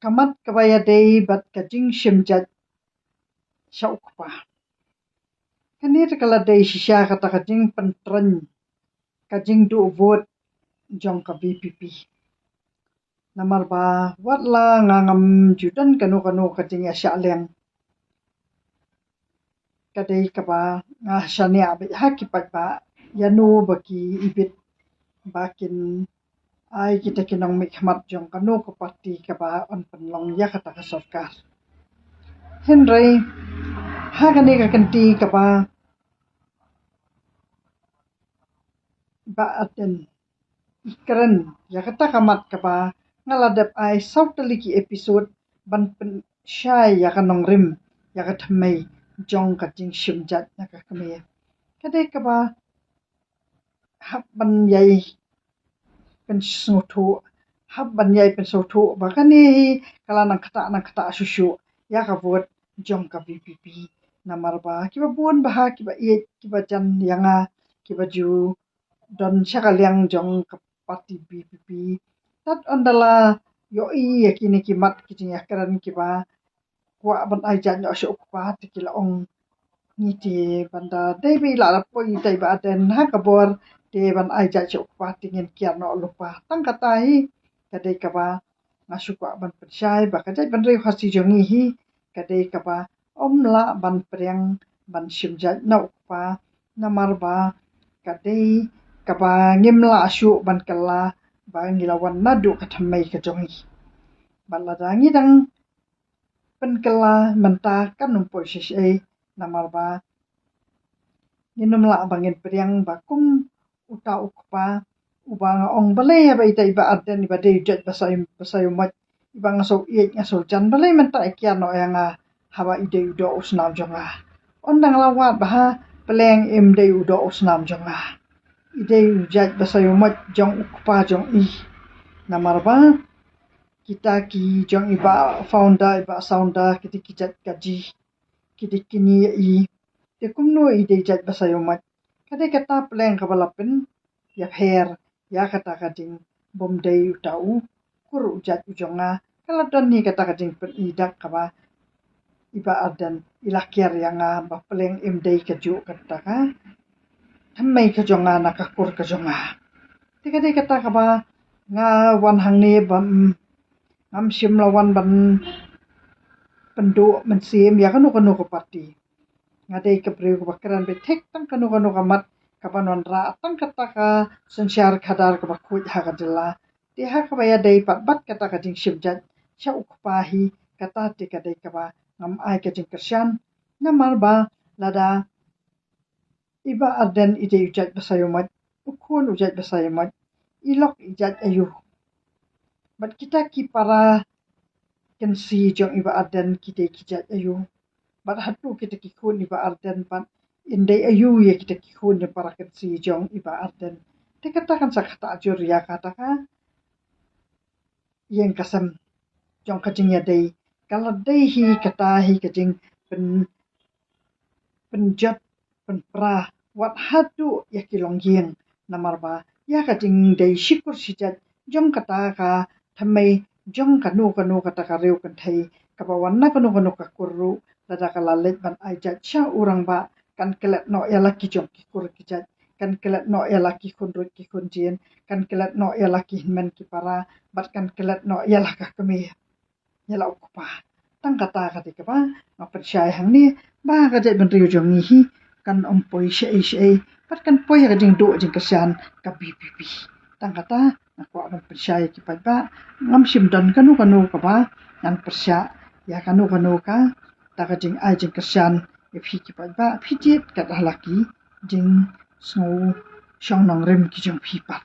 kamat kabaya day bat kajing shimjat shaukpa. Kanir kala day shisha kata kajing pentren kajing du vote jong ka BPP. Namar ba watla ngangam judan kanu kajing ya syaleng. Kadai kaba ngah syania hakipat ba yanu baki ibit bakin ai kita kinong mikmat jong kanu ko parti kaba on penlong ya kata ka sarkar. Henry hakani ka kanti kaba ba aten ikran ya kata kamat kaba ngaladap ai sautaliki episode ban pen syai ya kanong rim ya katmai jong kajing shimjat ya ka kame. Kadai kaba hab ban yai pensutu hab banyai pensutu bakani kala nang kata susu ya ka vote jong ka BPP namar ba kiba buon bah kiba kiba jan yanga kiba ju don syakaliang jong ka parti BPP tat ondala yo yakini kimat kijing yakran kiba kwa ban ajan yo syuk pa tikila ong ngiti banda debi la poi dai ba den ha kabor de ban aja syuk pa tingin kian no lupa tang katai kadai kaba ngasuka ban persyai ba kadai ban reu hasi jongi hi kadai kaba omla ban priang ban shimjat no pa namar ba kadai kaba ngimla syuk ban kala ba ngilawan nadu kathamai ka jongi balada ngidang penkala menta kan numpur sisai namar ba nginumla bangin priang bakum uta ukpa ubang ong balai ba itai ba arden ba de jat basayum mat ibang so ngasol jan balai menta ikian no yang hawa ide udo usnam jonga ondang lawat bah peleng em de udo usnam jonga ide jat basayum mat jong ukpa jong i namar ba kita ki jong iba founder iba sounder kiti kijat gaji kiti kini i te kumno ide jat basayumat kadai kata peleng kabalapin ya her ya kata kading bom dei utau kur ujat ujonga kala don ni kata kading idak kaba iba adan ilakiar yang ba peleng em dei kaju kata ka thammai ka jonga nakakur ka jonga te kadai kata kaba nga wan hang ni bam ngam sim lawan ban pendu mensim ya kanu ko parti ngadai ke priu bakaran betek tang kanu kamat kabanon ra tang kata ka sensyar kadar ka bakut ha kadela ti ha ka baya dai pat bat kata ka jing shimjat sha ukpahi kata ti kadai ka ba ngam ai ka jing kersyan namar ba lada iba arden ide ujat basayumat ukun ujat basayumat ilok ijat ayu bat kita ki para kensi jong iba arden kite kijat ayu bat hatu kita kikun iba arden pat indai ayu ya kita kikun ya para kensi jong iba arden te katakan sakata ajur ya kata ka yang kasam jong kajing ya dei kalau dei hi kata hi kajing penjat penpra wat hatu ya kilong yeng namar ba ya kajing dei shikur sijat jong kata ka thamai jong kanu kata ka reu kan thai kabawan na kanu ka kuru lada kala let ban aijat sha urang ba kan kelat no ya laki jong ki kur kijat kan kelat no ya laki kunrut ki kunjien kan kelat no ya laki men ki para bat kan kelat no ya laka kami ya la ukpa tang kata ka ba ngapen syai hang ni ba ka jat ban riu jong hi kan ompoi syai pat kan poi ka jing do jing kesyan ka BPP tang kata aku akan percaya kipat ba ngam sim dan kanu ka ba nan persya ya kanu ka ta ka jing ai jing kesyan phi kipat ba phi jit ka laki jing snow shong nong rem ki jong phi pat